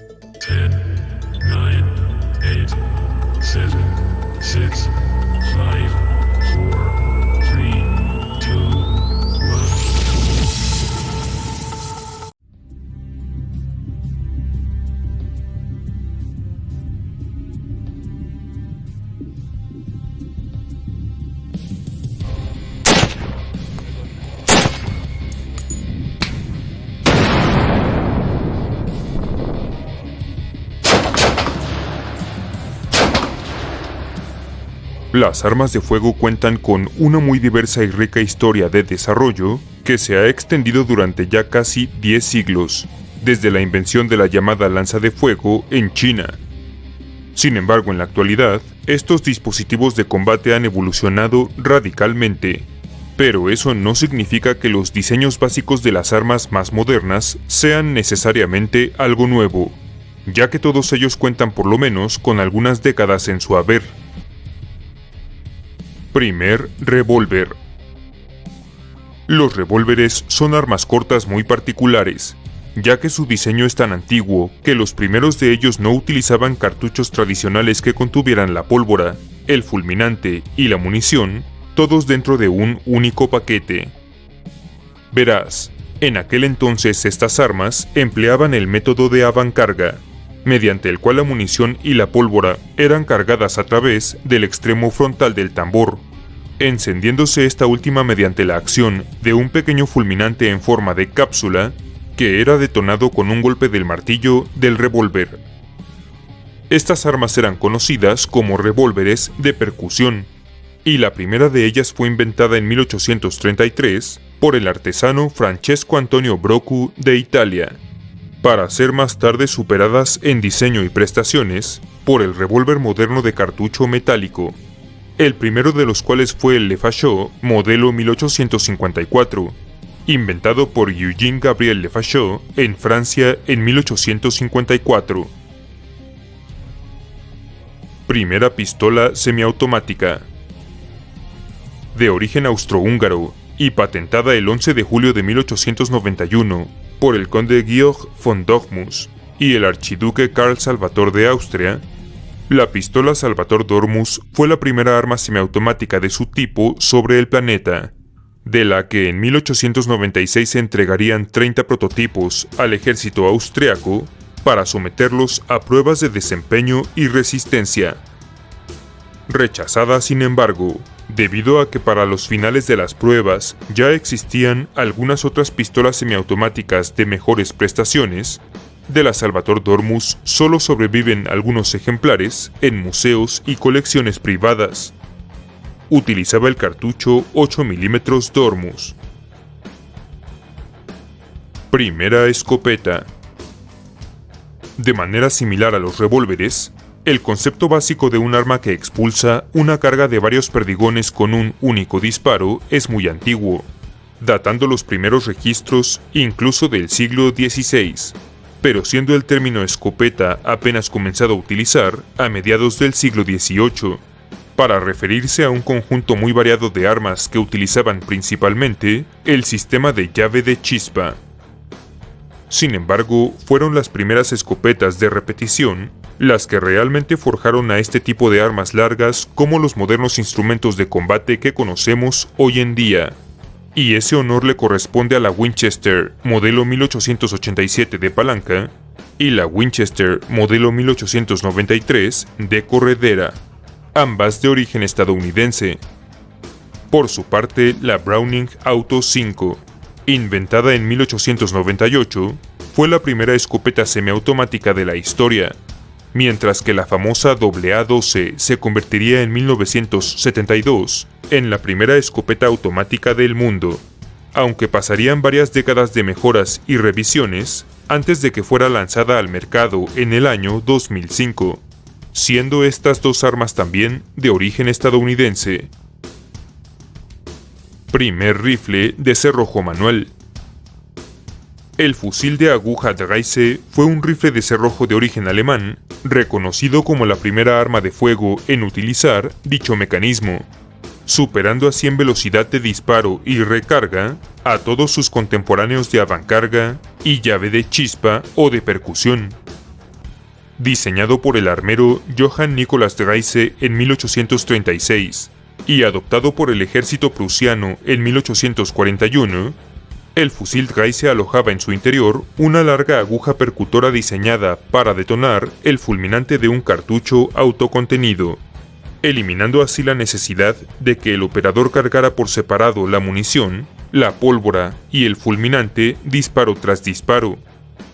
10, 9, 8, 7, 6, 5, 4, 3, 2, 1. Las armas de fuego cuentan con una muy diversa y rica historia de desarrollo que se ha extendido durante ya casi 10 siglos, desde la invención de la llamada lanza de fuego en China. Sin embargo, en la actualidad, estos dispositivos de combate han evolucionado radicalmente, pero eso no significa que los diseños básicos de las armas más modernas sean necesariamente algo nuevo, ya que todos ellos cuentan por lo menos con algunas décadas en su haber. Primer revólver. Los revólveres son armas cortas muy particulares, ya que su diseño es tan antiguo que los primeros de ellos no utilizaban cartuchos tradicionales que contuvieran la pólvora, el fulminante y la munición, todos dentro de un único paquete. Verás, en aquel entonces estas armas empleaban el método de avancarga, mediante el cual la munición y la pólvora eran cargadas a través del extremo frontal del tambor, encendiéndose esta última mediante la acción de un pequeño fulminante en forma de cápsula que era detonado con un golpe del martillo del revólver. Estas armas eran conocidas como revólveres de percusión, y la primera de ellas fue inventada en 1833 por el artesano Francesco Antonio Brocu de Italia, para ser más tarde superadas en diseño y prestaciones por el revólver moderno de cartucho metálico, el primero de los cuales fue el Lefaucheux modelo 1854, inventado por Eugène Gabriel Lefaucheux en Francia en 1854. Primera pistola semiautomática. De origen austrohúngaro y patentada el 11 de julio de 1891, por el conde Georg von Dochmus y el archiduque Karl Salvator de Austria, la pistola Salvator Dormus fue la primera arma semiautomática de su tipo sobre el planeta, de la que en 1896 se entregarían 30 prototipos al ejército austriaco para someterlos a pruebas de desempeño y resistencia. Rechazada, sin embargo, debido a que para los finales de las pruebas ya existían algunas otras pistolas semiautomáticas de mejores prestaciones, de la Salvator Dormus solo sobreviven algunos ejemplares en museos y colecciones privadas. Utilizaba el cartucho 8 mm Dormus. Primera escopeta. De manera similar a los revólveres, el concepto básico de un arma que expulsa una carga de varios perdigones con un único disparo es muy antiguo, datando los primeros registros incluso del siglo XVI, pero siendo el término escopeta apenas comenzado a utilizar a mediados del siglo XVIII, para referirse a un conjunto muy variado de armas que utilizaban principalmente el sistema de llave de chispa. Sin embargo, fueron las primeras escopetas de repetición las que realmente forjaron a este tipo de armas largas como los modernos instrumentos de combate que conocemos hoy en día. Y ese honor le corresponde a la Winchester modelo 1887 de palanca y la Winchester modelo 1893 de corredera, ambas de origen estadounidense. Por su parte, la Browning Auto 5, inventada en 1898, fue la primera escopeta semiautomática de la historia, mientras que la famosa AA-12 se convertiría en 1972 en la primera escopeta automática del mundo, aunque pasarían varias décadas de mejoras y revisiones antes de que fuera lanzada al mercado en el año 2005, siendo estas dos armas también de origen estadounidense. Primer rifle de cerrojo manual. El fusil de aguja Dreise fue un rifle de cerrojo de origen alemán, reconocido como la primera arma de fuego en utilizar dicho mecanismo, superando así en velocidad de disparo y recarga a todos sus contemporáneos de avancarga y llave de chispa o de percusión. diseñado por el armero Johann Nicolas Dreise en 1836 y adoptado por el ejército prusiano en 1841, el fusil Dreise alojaba en su interior una larga aguja percutora diseñada para detonar el fulminante de un cartucho autocontenido, eliminando así la necesidad de que el operador cargara por separado la munición, la pólvora y el fulminante disparo tras disparo,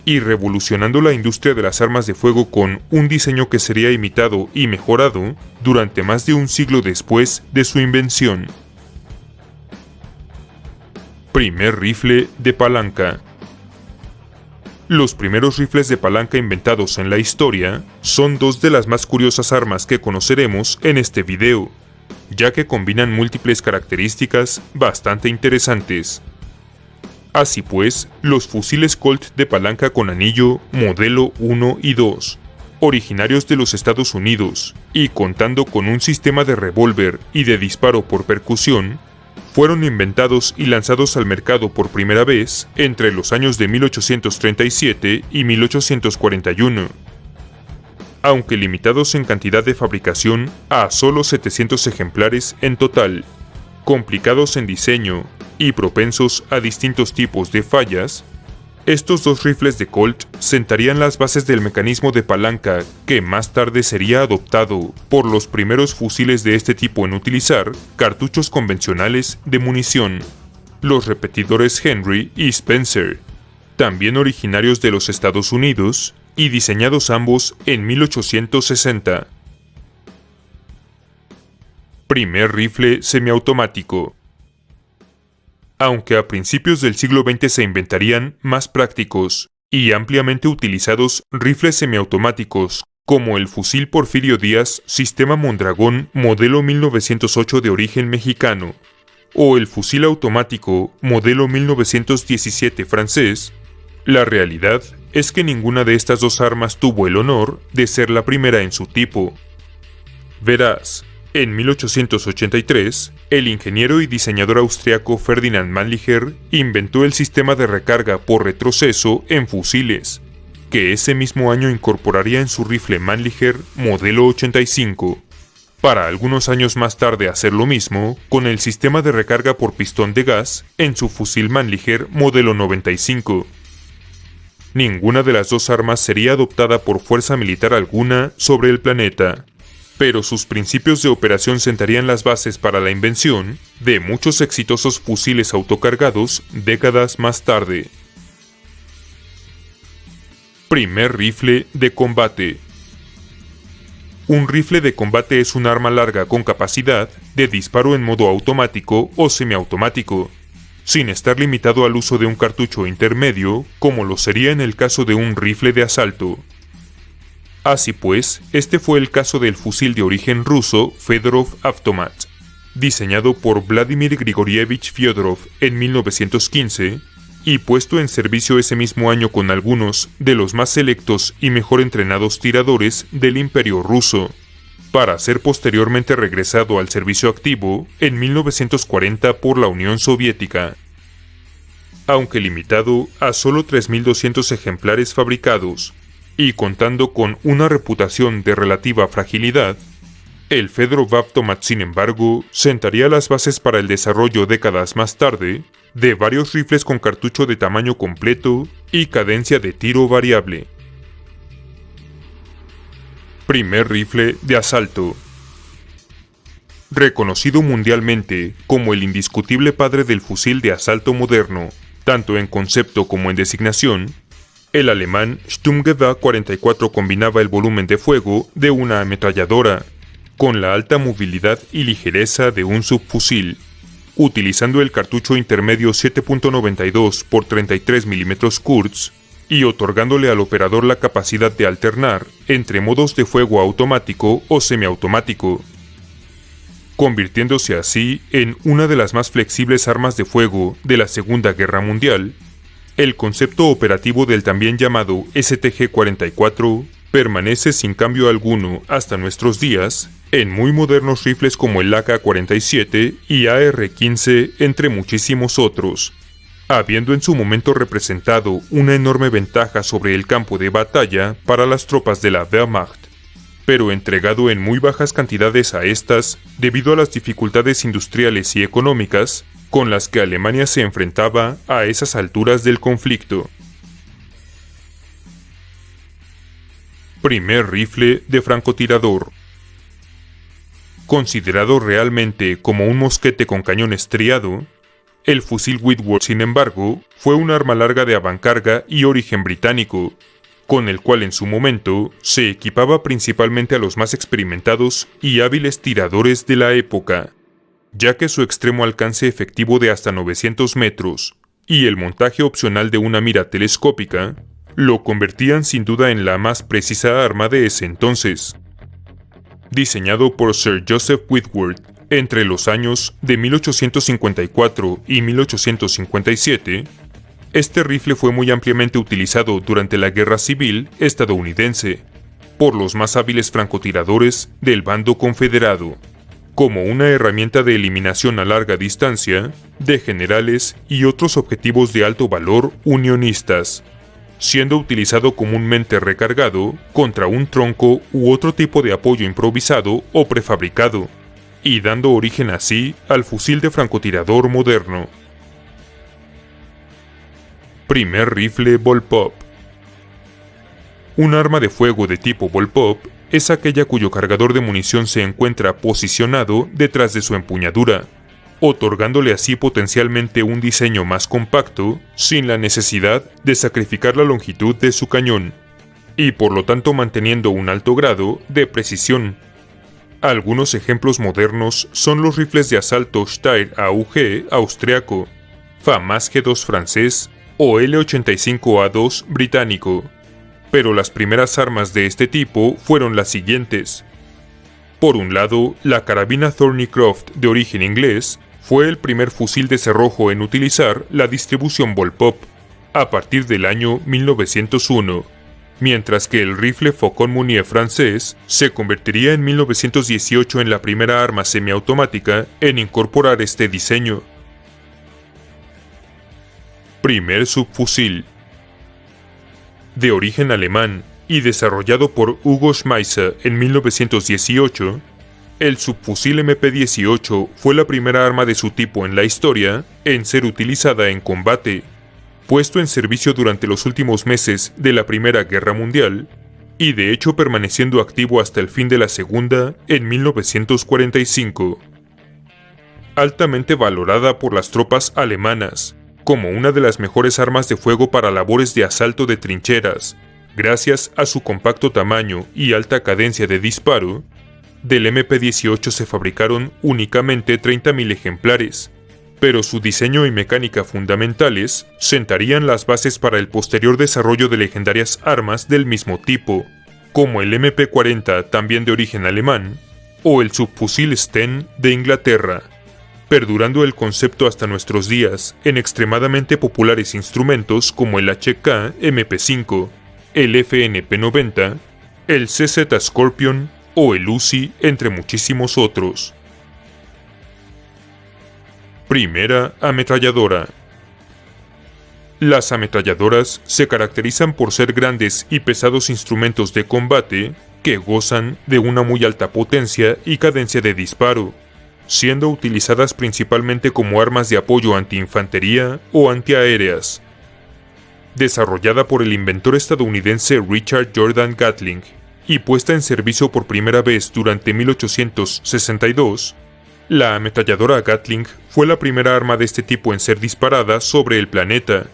y revolucionando la industria de las armas de fuego con un diseño que sería imitado y mejorado durante más de un siglo después de su invención. Primer rifle de palanca. Los primeros rifles de palanca inventados en la historia son dos de las más curiosas armas que conoceremos en este video, ya que combinan múltiples características bastante interesantes. Así pues, los fusiles Colt de palanca con anillo modelo 1 y 2, originarios de los Estados Unidos y contando con un sistema de revólver y de disparo por percusión, fueron inventados y lanzados al mercado por primera vez entre los años de 1837 y 1841. Aunque limitados en cantidad de fabricación a solo 700 ejemplares en total, complicados en diseño y propensos a distintos tipos de fallas, estos dos rifles de Colt sentarían las bases del mecanismo de palanca que más tarde sería adoptado por los primeros fusiles de este tipo en utilizar cartuchos convencionales de munición, los repetidores Henry y Spencer, también originarios de los Estados Unidos y diseñados ambos en 1860. Primer rifle semiautomático. Aunque a principios del siglo XX se inventarían más prácticos y ampliamente utilizados rifles semiautomáticos como el fusil Porfirio Díaz Sistema Mondragón modelo 1908 de origen mexicano o el fusil automático modelo 1917 francés, la realidad es que ninguna de estas dos armas tuvo el honor de ser la primera en su tipo. Verás, en 1883, el ingeniero y diseñador austriaco Ferdinand Mannlicher inventó el sistema de recarga por retroceso en fusiles, que ese mismo año incorporaría en su rifle Mannlicher modelo 85, para algunos años más tarde hacer lo mismo con el sistema de recarga por pistón de gas en su fusil Mannlicher modelo 95. Ninguna de las dos armas sería adoptada por fuerza militar alguna sobre el planeta, pero sus principios de operación sentarían las bases para la invención de muchos exitosos fusiles autocargados décadas más tarde. Primer rifle de combate. Un rifle de combate es un arma larga con capacidad de disparo en modo automático o semiautomático, sin estar limitado al uso de un cartucho intermedio como lo sería en el caso de un rifle de asalto. Así pues, este fue el caso del fusil de origen ruso Fedorov Avtomat, diseñado por Vladimir Grigorievich Fyodorov en 1915 y puesto en servicio ese mismo año con algunos de los más selectos y mejor entrenados tiradores del Imperio ruso, para ser posteriormente regresado al servicio activo en 1940 por la Unión Soviética. Aunque limitado a solo 3.200 ejemplares fabricados, y contando con una reputación de relativa fragilidad, el Fedorov Avtomat, sin embargo, sentaría las bases para el desarrollo décadas más tarde de varios rifles con cartucho de tamaño completo y cadencia de tiro variable. Primer rifle de asalto. Reconocido mundialmente como el indiscutible padre del fusil de asalto moderno, tanto en concepto como en designación, el alemán Sturmgewehr 44 combinaba el volumen de fuego de una ametralladora con la alta movilidad y ligereza de un subfusil, utilizando el cartucho intermedio 7.92 x 33 mm Kurz y otorgándole al operador la capacidad de alternar entre modos de fuego automático o semiautomático, convirtiéndose así en una de las más flexibles armas de fuego de la Segunda Guerra Mundial. El concepto operativo del también llamado STG-44 permanece sin cambio alguno hasta nuestros días en muy modernos rifles como el AK-47 y AR-15, entre muchísimos otros. habiendo en su momento representado una enorme ventaja sobre el campo de batalla para las tropas de la Wehrmacht, pero entregado en muy bajas cantidades a estas debido a las dificultades industriales y económicas con las que Alemania se enfrentaba a esas alturas del conflicto. Primer rifle de francotirador. Considerado realmente como un mosquete con cañón estriado, el fusil Whitworth, sin embargo, fue un arma larga de avancarga y origen británico, con el cual en su momento se equipaba principalmente a los más experimentados y hábiles tiradores de la época, ya que su extremo alcance efectivo de hasta 900 metros y el montaje opcional de una mira telescópica lo convertían sin duda en la más precisa arma de ese entonces. Diseñado por Sir Joseph Whitworth entre los años de 1854 y 1857, este rifle fue muy ampliamente utilizado durante la Guerra Civil estadounidense por los más hábiles francotiradores del bando confederado, como una herramienta de eliminación a larga distancia de generales y otros objetivos de alto valor unionistas, siendo utilizado comúnmente recargado contra un tronco u otro tipo de apoyo improvisado o prefabricado, y dando origen así al fusil de francotirador moderno. Primer rifle Bullpup. Un arma de fuego de tipo Bullpup es aquella cuyo cargador de munición se encuentra posicionado detrás de su empuñadura, otorgándole así potencialmente un diseño más compacto sin la necesidad de sacrificar la longitud de su cañón, y por lo tanto manteniendo un alto grado de precisión. Algunos ejemplos modernos son los rifles de asalto Steyr AUG austriaco, FAMAS G2 francés o L85A2 británico, pero las primeras armas de este tipo fueron las siguientes. Por un lado, la carabina Thornycroft de origen inglés fue el primer fusil de cerrojo en utilizar la distribución Bullpup a partir del año 1901, mientras que el rifle Faucon Munier francés se convertiría en 1918 en la primera arma semiautomática en incorporar este diseño. Primer subfusil. De origen alemán y desarrollado por Hugo Schmeisser en 1918, el subfusil MP-18 fue la primera arma de su tipo en la historia en ser utilizada en combate, puesto en servicio durante los últimos meses de la Primera Guerra Mundial, y de hecho permaneciendo activo hasta el fin de la Segunda en 1945. Altamente valorada por las tropas alemanas, como una de las mejores armas de fuego para labores de asalto de trincheras, gracias a su compacto tamaño y alta cadencia de disparo, del MP-18 se fabricaron únicamente 30.000 ejemplares, pero su diseño y mecánica fundamentales sentarían las bases para el posterior desarrollo de legendarias armas del mismo tipo, como el MP-40 también de origen alemán, o el subfusil Sten de Inglaterra, perdurando el concepto hasta nuestros días en extremadamente populares instrumentos como el HK MP5, el FNP90, el CZ Scorpion o el Uzi, entre muchísimos otros. Primera ametralladora. Las ametralladoras se caracterizan por ser grandes y pesados instrumentos de combate que gozan de una muy alta potencia y cadencia de disparo, siendo utilizadas principalmente como armas de apoyo antiinfantería o antiaéreas. Desarrollada por el inventor estadounidense Richard Jordan Gatling y puesta en servicio por primera vez durante 1862, la ametralladora Gatling fue la primera arma de este tipo en ser disparada sobre el planeta,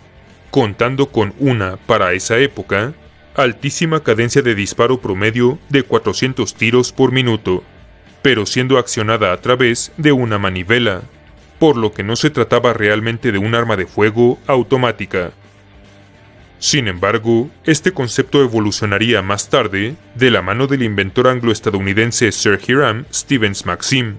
contando con una, para esa época, altísima cadencia de disparo promedio de 400 tiros por minuto, pero siendo accionada a través de una manivela, por lo que no se trataba realmente de un arma de fuego automática. Sin embargo, este concepto evolucionaría más tarde de la mano del inventor anglo-estadounidense Sir Hiram Stevens Maxim,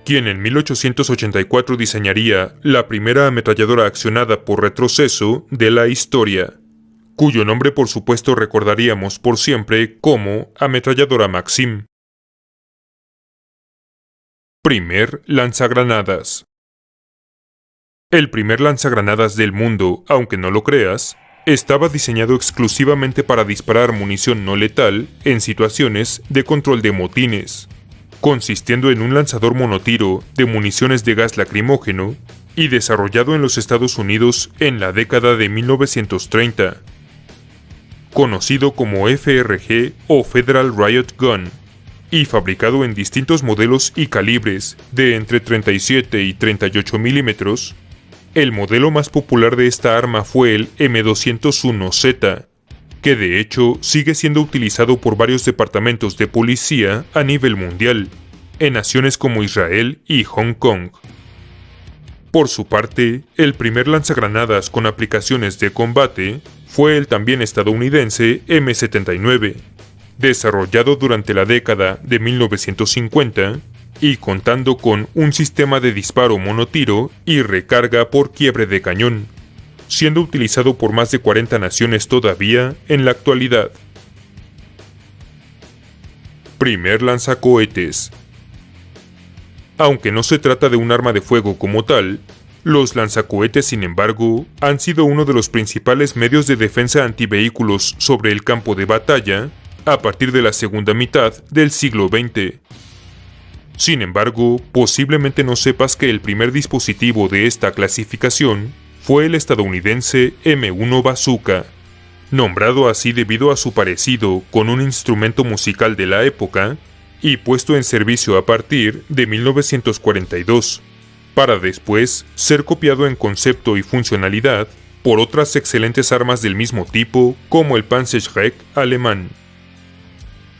quien en 1884 diseñaría la primera ametralladora accionada por retroceso de la historia, cuyo nombre por supuesto recordaríamos por siempre como ametralladora Maxim. Primer lanzagranadas. El primer lanzagranadas del mundo, aunque no lo creas, estaba diseñado exclusivamente para disparar munición no letal en situaciones de control de motines, consistiendo en un lanzador monotiro de municiones de gas lacrimógeno y desarrollado en los Estados Unidos en la década de 1930. Conocido como FRG o Federal Riot Gun, y fabricado en distintos modelos y calibres de entre 37 y 38 milímetros, el modelo más popular de esta arma fue el M201Z, que de hecho sigue siendo utilizado por varios departamentos de policía a nivel mundial, en naciones como Israel y Hong Kong. Por su parte, el primer lanzagranadas con aplicaciones de combate fue el también estadounidense M79, desarrollado durante la década de 1950 y contando con un sistema de disparo monotiro y recarga por quiebre de cañón, siendo utilizado por más de 40 naciones todavía en la actualidad. Primer lanzacohetes. Aunque no se trata de un arma de fuego como tal, los lanzacohetes, sin embargo, han sido uno de los principales medios de defensa antivehículos sobre el campo de batalla a partir de la segunda mitad del siglo XX. Sin embargo, posiblemente no sepas que el primer dispositivo de esta clasificación fue el estadounidense M1 Bazooka, nombrado así debido a su parecido con un instrumento musical de la época y puesto en servicio a partir de 1942, para después ser copiado en concepto y funcionalidad por otras excelentes armas del mismo tipo como el Panzerschreck alemán,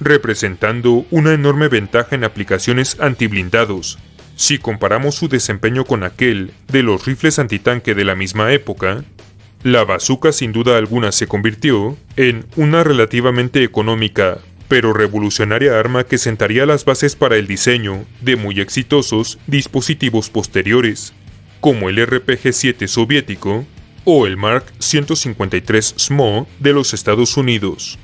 representando una enorme ventaja en aplicaciones antiblindados. Si comparamos su desempeño con aquel de los rifles antitanque de la misma época, la bazooka sin duda alguna se convirtió en una relativamente económica pero revolucionaria arma que sentaría las bases para el diseño de muy exitosos dispositivos posteriores, como el RPG-7 soviético o el Mark 153 SMO de los Estados Unidos.